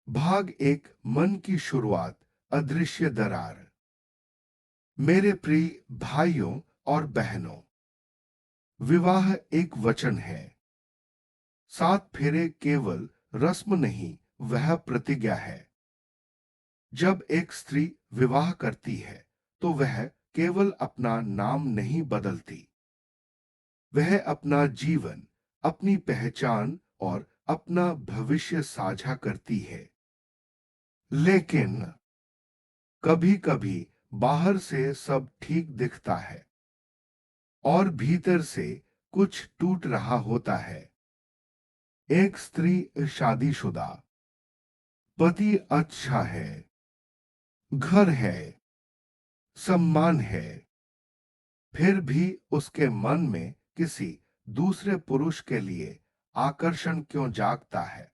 भाग एक मन की शुरुआत। अदृश्य दरार। मेरे प्रिय भाइयों और बहनों, विवाह एक वचन है। सात फेरे केवल रस्म नहीं, वह प्रतिज्ञा है। जब एक स्त्री विवाह करती है तो वह केवल अपना नाम नहीं बदलती, वह अपना जीवन, अपनी पहचान और अपना भविष्य साझा करती है। लेकिन कभी कभी बाहर से सब ठीक दिखता है और भीतर से कुछ टूट रहा होता है। एक स्त्री शादीशुदा, पति अच्छा है, घर है, सम्मान है, फिर भी उसके मन में किसी दूसरे पुरुष के लिए आकर्षण क्यों जागता है?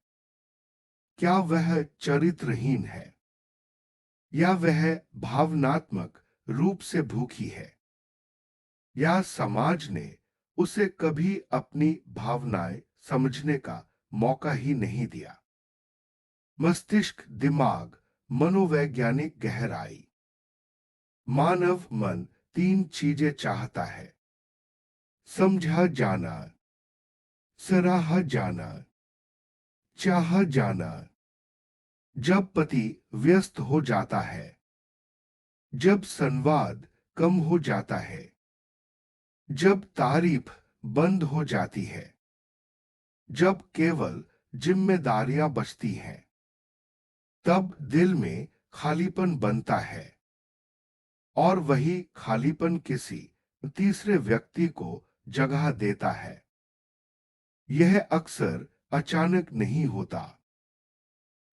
क्या वह चरित्रहीन है या वह भावनात्मक रूप से भूखी है? या समाज ने उसे कभी अपनी भावनाएं समझने का मौका ही नहीं दिया? मस्तिष्क, दिमाग, मनोवैज्ञानिक गहराई। मानव मन तीन चीजें चाहता है: समझा जाना, सराहा जाना, चाहा जाना। जब पति व्यस्त हो जाता है, जब संवाद कम हो जाता है, जब तारीफ बंद हो जाती है, जब केवल जिम्मेदारियां बचती हैं, तब दिल में खालीपन बनता है। और वही खालीपन किसी तीसरे व्यक्ति को जगह देता है। यह अक्सर अचानक नहीं होता,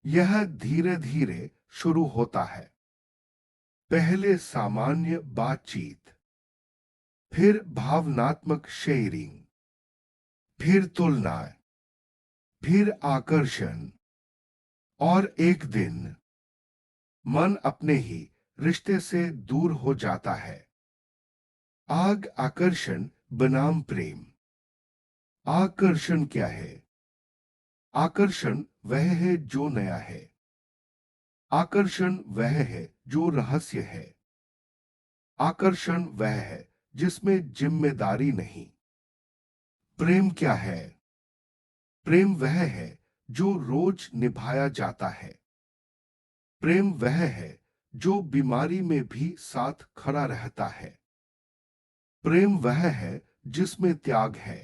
यह धीरे धीरे शुरू होता है। पहले सामान्य बातचीत, फिर भावनात्मक शेयरिंग, फिर तुलना, फिर आकर्षण, और एक दिन मन अपने ही रिश्ते से दूर हो जाता है। आग आकर्षण बनाम प्रेम। आकर्षण क्या है? आकर्षण वह है जो नया है। आकर्षण वह है जो रहस्य है। आकर्षण वह है जिसमें जिम्मेदारी नहीं। प्रेम क्या है? प्रेम वह है जो रोज निभाया जाता है। प्रेम वह है जो बीमारी में भी साथ खड़ा रहता है। प्रेम वह है जिसमें त्याग है।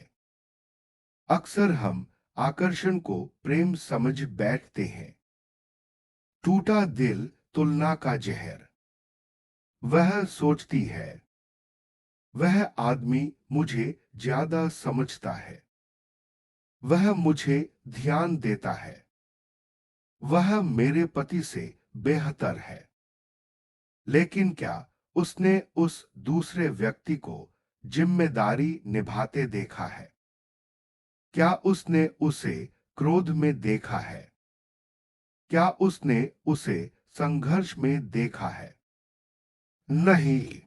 अक्सर हम आकर्षण को प्रेम समझ बैठते हैं। टूटा दिल, तुलना का जहर। वह सोचती है, वह आदमी मुझे ज्यादा समझता है, वह मुझे ध्यान देता है, वह मेरे पति से बेहतर है। लेकिन क्या उसने उस दूसरे व्यक्ति को जिम्मेदारी निभाते देखा है? क्या उसने उसे क्रोध में देखा है? क्या उसने उसे संघर्ष में देखा है? नहीं,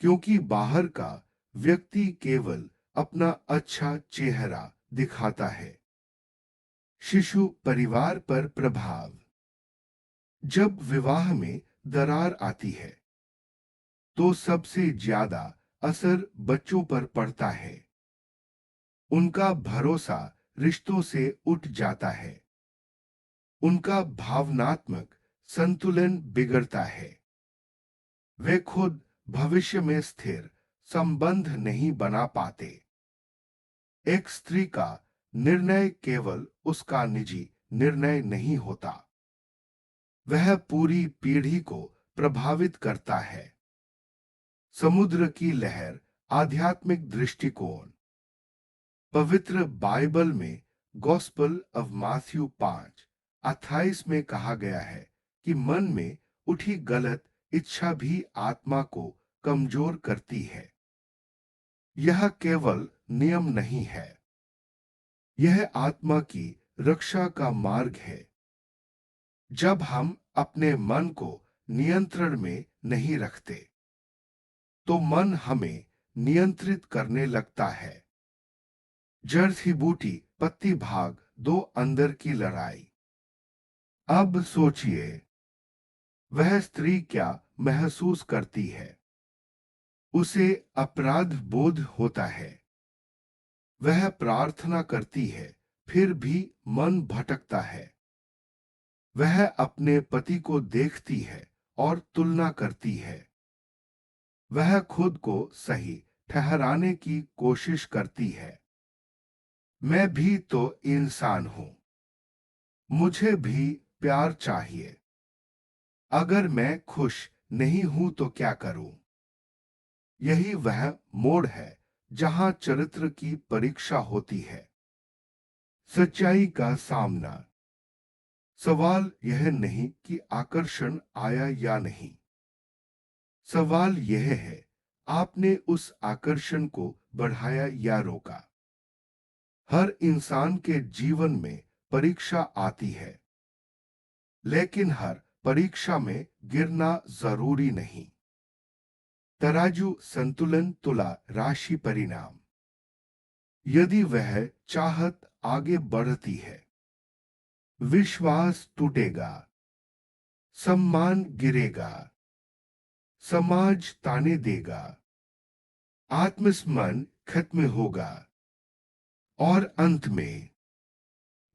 क्योंकि बाहर का व्यक्ति केवल अपना अच्छा चेहरा दिखाता है। शिशु परिवार पर प्रभाव। जब विवाह में दरार आती है तो सबसे ज्यादा असर बच्चों पर पड़ता है। उनका भरोसा रिश्तों से उठ जाता है। उनका भावनात्मक संतुलन बिगड़ता है। वे खुद भविष्य में स्थिर संबंध नहीं बना पाते। एक स्त्री का निर्णय केवल उसका निजी निर्णय नहीं होता, वह पूरी पीढ़ी को प्रभावित करता है। समुद्र की लहर, आध्यात्मिक दृष्टिकोण। पवित्र बाइबल में गॉस्पल ऑफ मैथ्यू 5:28 में कहा गया है कि मन में उठी गलत इच्छा भी आत्मा को कमजोर करती है। यह केवल नियम नहीं है, यह आत्मा की रक्षा का मार्ग है। जब हम अपने मन को नियंत्रण में नहीं रखते तो मन हमें नियंत्रित करने लगता है। जड़ थी बूटी, पत्ती भाग दो, अंदर की लड़ाई। अब सोचिए, वह स्त्री क्या महसूस करती है? उसे अपराध बोध होता है। वह प्रार्थना करती है, फिर भी मन भटकता है। वह अपने पति को देखती है और तुलना करती है। वह खुद को सही ठहराने की कोशिश करती है। मैं भी तो इंसान हूं, मुझे भी प्यार चाहिए। अगर मैं खुश नहीं हूं तो क्या करूं? यही वह मोड़ है जहां चरित्र की परीक्षा होती है, सच्चाई का सामना। सवाल यह नहीं कि आकर्षण आया या नहीं। सवाल यह है, आपने उस आकर्षण को बढ़ाया या रोका? हर इंसान के जीवन में परीक्षा आती है, लेकिन हर परीक्षा में गिरना जरूरी नहीं। तराजू संतुलन, तुला राशि परिणाम। यदि वह चाहत आगे बढ़ती है, विश्वास टूटेगा, सम्मान गिरेगा, समाज ताने देगा, आत्मसम्मान खत्म होगा, और अंत में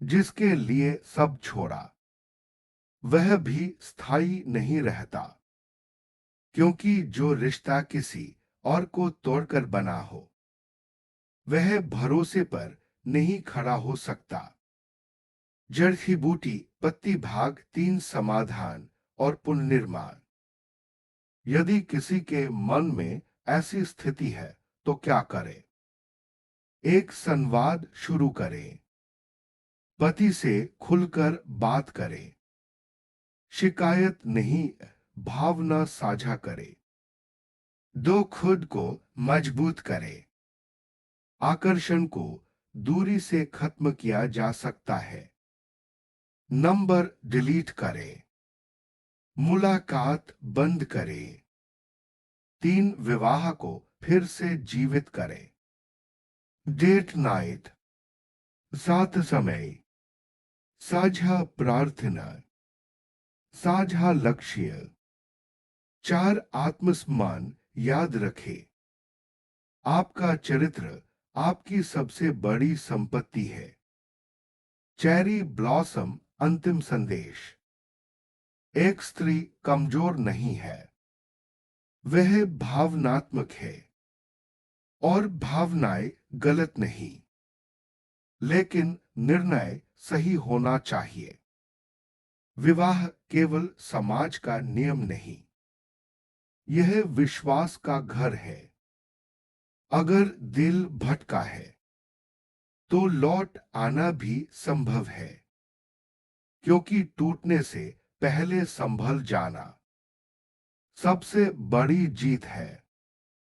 जिसके लिए सब छोड़ा, वह भी स्थायी नहीं रहता। क्योंकि जो रिश्ता किसी और को तोड़कर बना हो, वह भरोसे पर नहीं खड़ा हो सकता। जड़ की बूटी, पत्ती, भाग 3, समाधान और पुनर्निर्माण। यदि किसी के मन में ऐसी स्थिति है तो क्या करे? एक संवाद शुरू करें। पति से खुलकर बात करें। शिकायत नहीं, भावना साझा करें। दो, खुद को मजबूत करें। आकर्षण को दूरी से खत्म किया जा सकता है। नंबर डिलीट करें। मुलाकात बंद करें। 3, विवाह को फिर से जीवित करें। डेट नाइट, साथ समय, साझा प्रार्थना, साझा लक्ष्य। 4, आत्मसम्मान याद रखें। आपका चरित्र आपकी सबसे बड़ी संपत्ति है। चेरी ब्लॉसम अंतिम संदेश। एक स्त्री कमजोर नहीं है, वह भावनात्मक है। और भावनाएं गलत नहीं, लेकिन निर्णय सही होना चाहिए। विवाह केवल समाज का नियम नहीं, यह विश्वास का घर है। अगर दिल भटका है तो लौट आना भी संभव है, क्योंकि टूटने से पहले संभल जाना सबसे बड़ी जीत है।